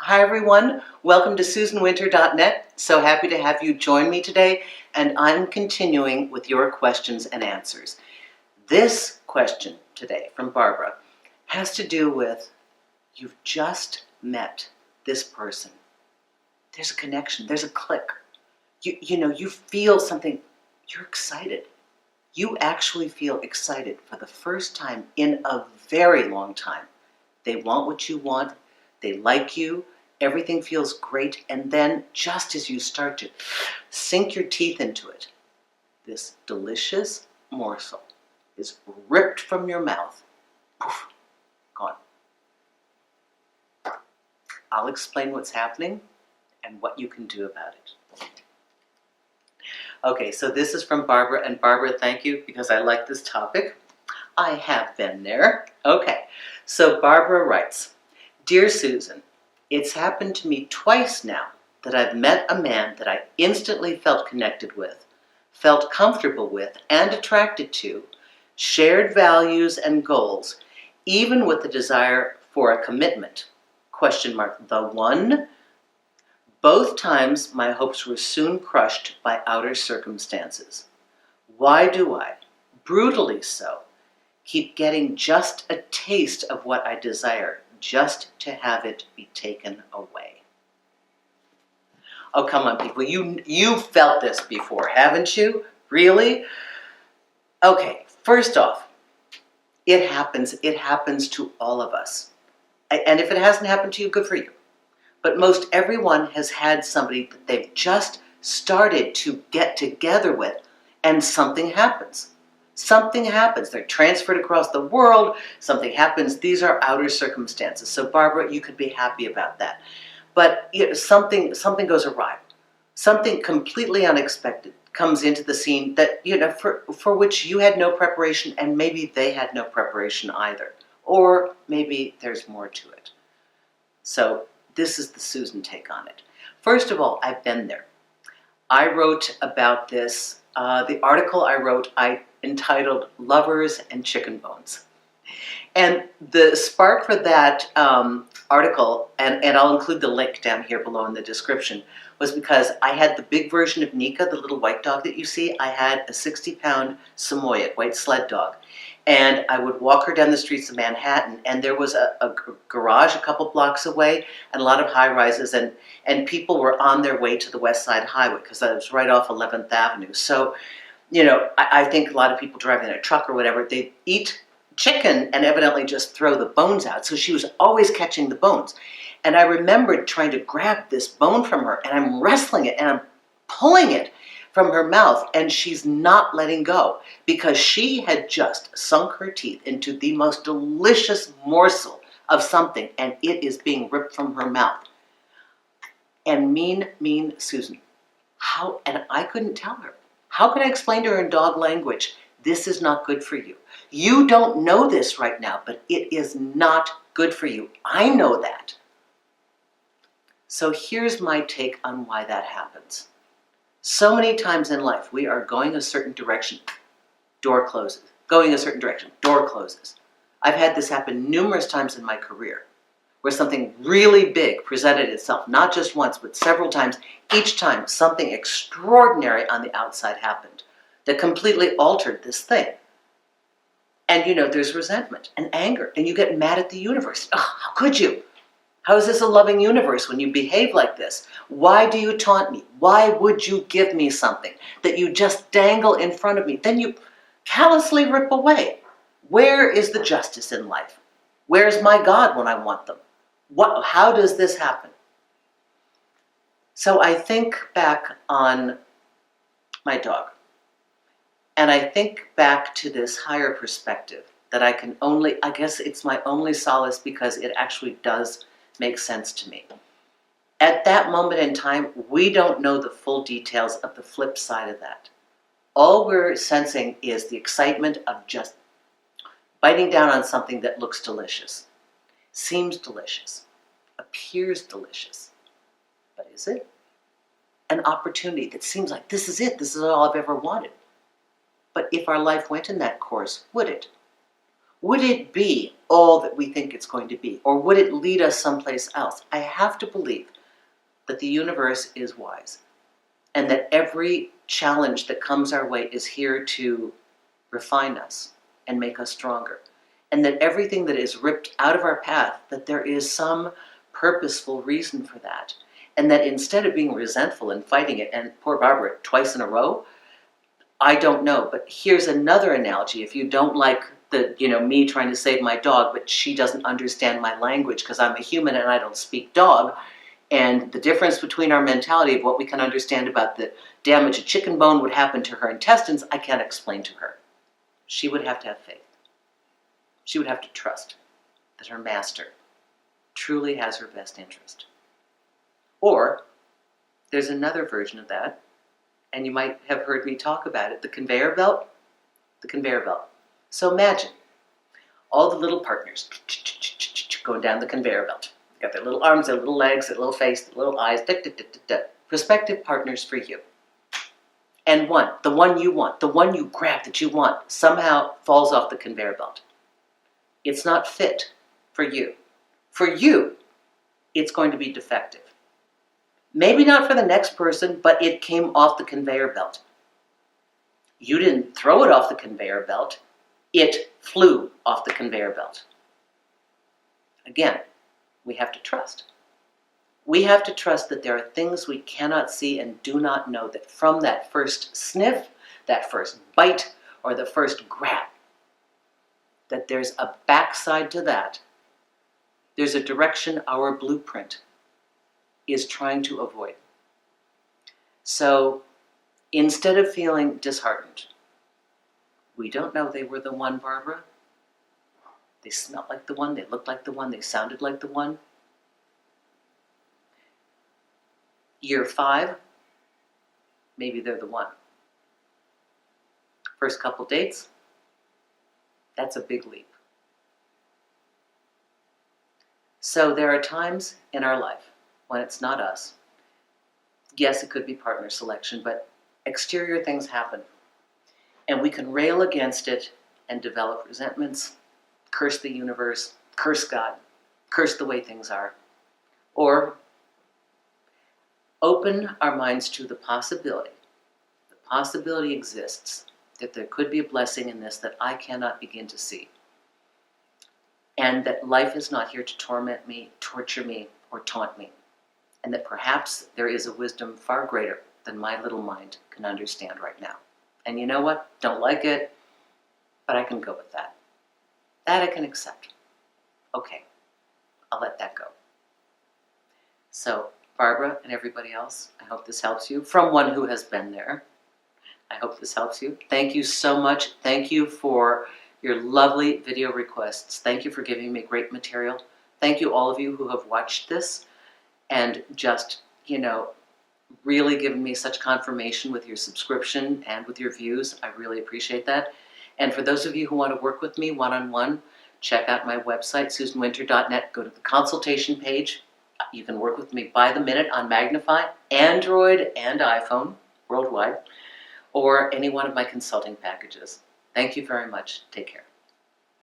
Hi everyone, welcome to SusanWinter.net. So happy to have you join me today, and I'm continuing with your questions and answers. This question today from Barbara has to do with you've just met this person. There's a connection, there's a click. You feel something, you're excited. You actually feel excited for the first time in a very long time. They want what you want, they like you, everything feels great, and then just as you start to sink your teeth into it, this delicious morsel is ripped from your mouth. Poof, gone. I'll explain what's happening and what you can do about it. Okay, so this is from Barbara, and Barbara, thank you, because I like this topic. I have been there. Okay, so Barbara writes, Dear Susan, it's happened to me twice now that I've met a man that I instantly felt connected with, felt comfortable with and attracted to, shared values and goals, even with the desire for a commitment. Question mark, the one? Both times my hopes were soon crushed by outer circumstances. Why do I, brutally so, keep getting just a taste of what I desire, just to have it be taken away? Oh, come on, people. You felt this before, haven't you? Really? Okay, first off, it happens. It happens to all of us. And if it hasn't happened to you, good for you. But most everyone has had somebody that they've just started to get together with, and something happens. Something happens. They're transferred across the world. Something happens. These are outer circumstances. So Barbara, you could be happy about that. But something goes awry. Something completely unexpected comes into the scene that, for which you had no preparation, and maybe they had no preparation either. Or maybe there's more to it. So this is the Susan take on it. First of all, I've been there. I wrote about this. The article I wrote, I entitled Lovers and Chicken Bones. And the spark for that article, and I'll include the link down here below in the description, was because I had the big version of Nika, the little white dog that you see. I had a 60-pound Samoyed, white sled dog. And I would walk her down the streets of Manhattan, and there was a garage a couple blocks away, and a lot of high-rises, and people were on their way to the West Side Highway, because that was right off 11th Avenue. So, I think a lot of people driving in a truck or whatever, they eat chicken and evidently just throw the bones out. So she was always catching the bones. And I remembered trying to grab this bone from her, and I'm wrestling it, and I'm pulling it from her mouth, and she's not letting go because she had just sunk her teeth into the most delicious morsel of something, and it is being ripped from her mouth. And mean Susan, how, and I couldn't tell her. How could I explain to her in dog language, this is not good for you? You don't know this right now, but it is not good for you. I know that. So here's my take on why that happens. So many times in life, we are going a certain direction, door closes. Going a certain direction, door closes. I've had this happen numerous times in my career, where something really big presented itself, not just once, but several times. Each time, something extraordinary on the outside happened that completely altered this thing. And there's resentment and anger, and you get mad at the universe. Oh, how could you? How is this a loving universe when you behave like this? Why do you taunt me? Why would you give me something that you just dangle in front of me? Then you callously rip away. Where is the justice in life? Where's my God when I want them? How does this happen? So I think back on my dog. And I think back to this higher perspective that I guess it's my only solace because it actually does make sense to me. At that moment in time, we don't know the full details of the flip side of that. All we're sensing is the excitement of just biting down on something that looks delicious, seems delicious, appears delicious. But is it? An opportunity that seems like this is it, this is all I've ever wanted. But if our life went in that course, would it? Would it be all that we think it's going to be? Or would it lead us someplace else? I have to believe that the universe is wise and that every challenge that comes our way is here to refine us and make us stronger. And that everything that is ripped out of our path, that there is some purposeful reason for that. And that instead of being resentful and fighting it, and poor Barbara, twice in a row, I don't know. But here's another analogy. If you don't like me trying to save my dog, but she doesn't understand my language because I'm a human and I don't speak dog, and the difference between our mentality of what we can understand about the damage a chicken bone would happen to her intestines, I can't explain to her. She would have to have faith. She would have to trust that her master truly has her best interest. Or there's another version of that, and you might have heard me talk about it, the conveyor belt. The conveyor belt. So imagine all the little partners going down the conveyor belt. They've got their little arms, their little legs, their little face, their little eyes, prospective partners for you. And the one you want, the one you grab that you want, somehow falls off the conveyor belt. It's not fit for you. For you, it's going to be defective. Maybe not for the next person, but it came off the conveyor belt. You didn't throw it off the conveyor belt. It flew off the conveyor belt. Again, we have to trust. We have to trust that there are things we cannot see and do not know, that from that first sniff, that first bite, or the first grab, that there's a backside to that. There's a direction our blueprint is trying to avoid. So instead of feeling disheartened, we don't know they were the one, Barbara. They smelled like the one, they looked like the one, they sounded like the one. Year 5, maybe they're the one. First couple dates, that's a big leap. So there are times in our life when it's not us. Yes, it could be partner selection, but exterior things happen. And we can rail against it and develop resentments, curse the universe, curse God, curse the way things are. Or open our minds to the possibility. The possibility exists that there could be a blessing in this that I cannot begin to see. And that life is not here to torment me, torture me, or taunt me. And that perhaps there is a wisdom far greater than my little mind can understand right now. And you know what? Don't like it, but I can go with that. That I can accept. Okay, I'll let that go. So, Barbara and everybody else, I hope this helps you. From one who has been there, I hope this helps you. Thank you so much. Thank you for your lovely video requests. Thank you for giving me great material. Thank you all of you who have watched this and just, really given me such confirmation with your subscription and with your views. I really appreciate that. And for those of you who want to work with me one-on-one, check out my website, susanwinter.net. Go to the consultation page. You can work with me by the minute on Magnify, Android and iPhone, worldwide, or any one of my consulting packages. Thank you very much. Take care.